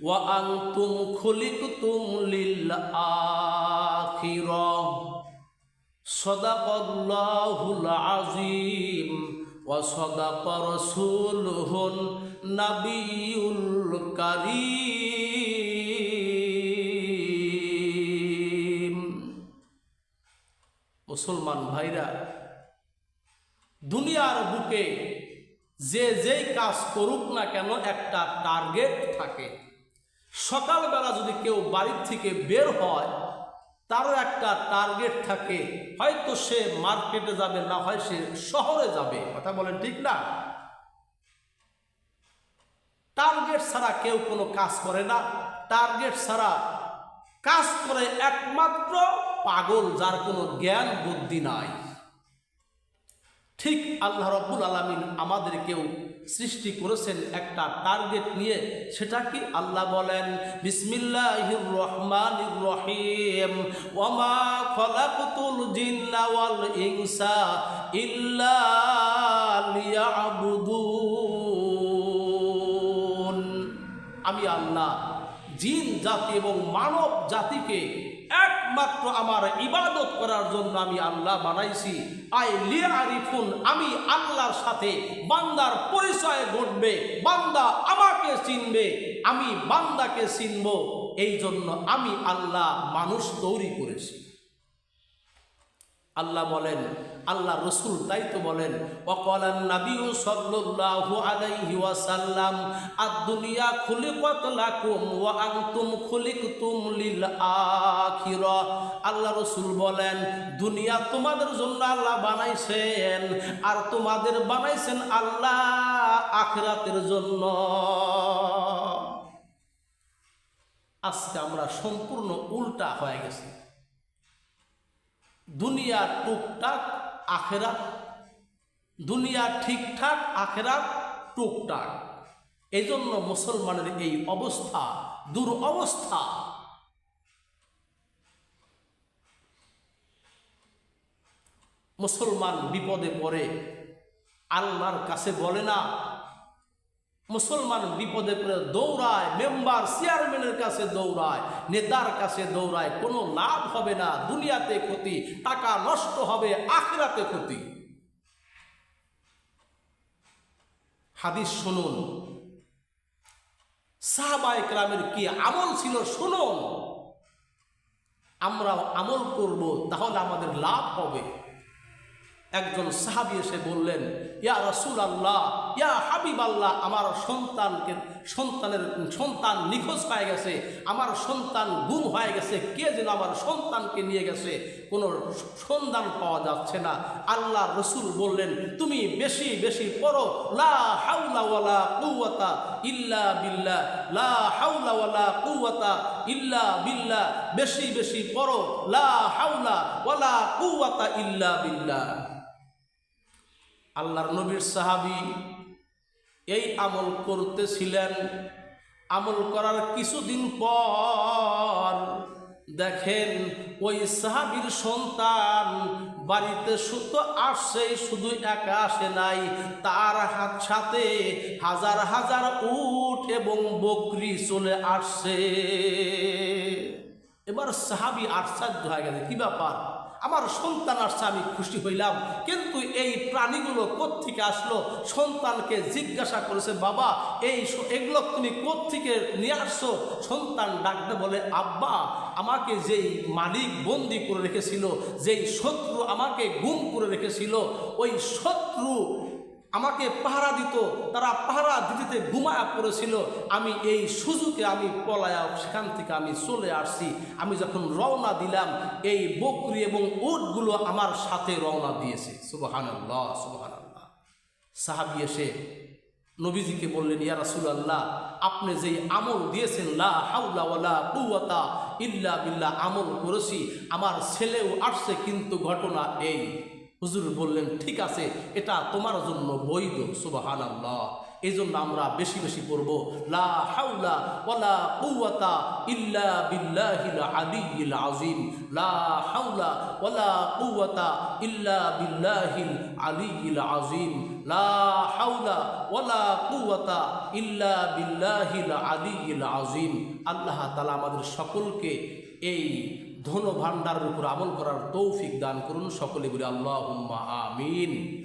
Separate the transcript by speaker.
Speaker 1: ওয়া আনতুম খুলিকতুম লিল আখিরাহ। সাদাকাল্লাহুল আযীম ওয়া সাদাকা রাসূলুহুন নাবিয়ুল কারীম। মুসলমান ভাইরা, দুনিয়ার বুকে যে যেই কাজ করুক না কেন একটা টার্গেট থাকে। সকালবেলা যদি কেউ বাড়ির থেকে বের হয়, তারও একটা টার্গেট থাকে, হয়তো সে মার্কেটে যাবে, না হয় সে শহরে যাবে। কথা বলেন ঠিক না? টার্গেট ছাড়া কেউ কোনো কাজ করে না। টার্গেট ছাড়া কাজ করে একমাত্র পাগল, যার কোনো জ্ঞান বুদ্ধি নাই। ঠিক আল্লাহ রাব্বুল আলামিন আমাদেরকেও সৃষ্টি করেছেন একটা টার্গেট নিয়ে। সেটা কি? আল্লাহ বলেন, বিসমিল্লাহির রহমানির রহিম, ওয়া মা খালাকতুল জিন্না ওয়াল ইনসা ইল্লা লিয়াবুদুন। আমি আল্লাহ জিন জাতি এবং মানব জাতিকে একমাত্র আমার ইবাদত করার জন্য আমি আল্লাহ বানাইছি। আই লিয়ারিফুন, আমি আল্লাহর সাথে বান্দার পরিচয় ঘটবে, বান্দা আমাকে চিনবে, আমি বান্দাকে চিনব। এই জন্য আমি আল্লাহ মানুষ তৈরি করেছি। আল্লাহ বলেন, আল্লাহ রসুল তাই তো বলেন, ওয়াকালান নাবিয়্যু সাল্লাল্লাহু আলাইহি ওয়াসাল্লাম আদ-দুনিয়া খুলিকাত লাকুম ওয়া আনতুম খুলিকতুম লিল আখিরাহ। আল্লাহ রসুল বলেন, দুনিয়া তোমাদের জন্য আল্লাহ বানাইছেন, আর তোমাদের বানাইছেন আল্লাহ আখিরাতের জন্য। আজকে আমরা সম্পূর্ণ উল্টা হয়ে গেছি। দুনিয়া টুকটাক, আখেরাত, দুনিয়া ঠিকঠাক, আখেরাত টুকটাক। এই জন্য মুসলমানের এই অবস্থা, দুরবস্থা। মুসলমান বিপদে পড়ে আল্লাহর কাছে বলে না। মুসলমান বিপদে পড়ে দৌড়ায়, মেম্বার চেয়ারম্যানের কাছে দৌড়ায়, নেতার কাছে দৌড়ায়। কোনো লাভ হবে না, দুনিয়াতে ক্ষতি, টাকা নষ্ট হবে, আখিরাতে ক্ষতি। হাদিস শুনুন, সাহাবায়ে কেরামের কি আমল ছিল শুনুন। আমরা আমল করব, তাহলে আমাদের লাভ হবে। একজন সাহাবী এসে বললেন, ইয়া রাসূলুল্লাহ, ইয়া হাবিবাল্লাহ, আমার সন্তান নিখোঁজ হয়ে গেছে, আমার সন্তান গুম হয়ে গেছে, কে যেন আমার সন্তানকে নিয়ে গেছে, কোনো সন্ধান পাওয়া যাচ্ছে না। আল্লাহ রসুল বললেন, তুমি বেশি বেশি পড়ো লা হাওলা ওয়ালা কুওয়াতা ইল্লা বিল্লাহ, লা হাওলা ওয়ালা কুওয়াতা ইল্লা বিল্লাহ। বেশি বেশি পড়ো লা হাওলা ওয়ালা কুওয়াতা ইল্লা বিল্লাহ। আল্লাহর নবীর সাহাবী এই আমল করতেছিলেন। আমল করার কিছুদিন পর দেখেন ওই সাহাবীর সন্তান বাড়িতে শুধু আসছে, শুধু একা আসে নাই, তার সাথে হাজার হাজার উট এবং বকরি চলে আসছে। এবার সাহাবী আশ্চর্য হয়ে গেছে, কি ব্যাপার, আমার সন্তান আসছে, আমি খুশি হইলাম, কিন্তু এই প্রাণীগুলো কোত্থেকে আসলো? সন্তানকে জিজ্ঞাসা করেছে, বাবা এগুলো তুমি কোত্থেকে নিয়ে আসছো? সন্তান ডাকতে বলে, আব্বা, আমাকে যেই মালিক বন্দি করে রেখেছিল, যেই শত্রু আমাকে গুম করে রেখেছিল, ওই শত্রু আমাকে পাহারা দিত, তারা পাহারা দিতে ঘুমায়া পড়েছিল। আমি এই সুযোগে আমি পলায়া সেখান থেকে আমি চলে আসছি। আমি যখন রওনা দিলাম, এই বকরি এবং উটগুলো আমার সাথে রওনা দিয়েছে। সুবহানাল্লাহ, সুবহানাল্লাহ। সাহাবী এসে নবীজিকে বললেন, ইয়া রাসূলুল্লাহ, আপনি যেই আমল দিয়েছেন লা হাওলা ওয়ালা কুওয়াতা ইল্লা বিল্লাহ আমল করেছি, আমার ছেলেও আসছে, কিন্তু ঘটনা এই, হুজুর বললেন, ঠিক আছে, এটা তোমার জন্য বৈধ। সুবহানাল্লাহ। এই জন্য আমরা বেশি বেশি পড়ব লা হাওলা ওয়ালা কুওয়াতা ইল্লা বিল্লাহিল আলিয়্যিল আযীম, লা হাওলা ওয়ালা কুওয়াতা ইল্লা বিল্লাহিল আলিয়্যিল আযীম, লা হাওলা ওয়ালা কুওয়াতা ইল্লা বিল্লাহিল আলিয়্যিল আযীম। আল্লাহ তাআলা আমাদের সকলকে এই ধন ভাণ্ডারের উপর আমল করার তৌফিক দান করুন। সকলে বলি আল্লাহুম্মা আমিন।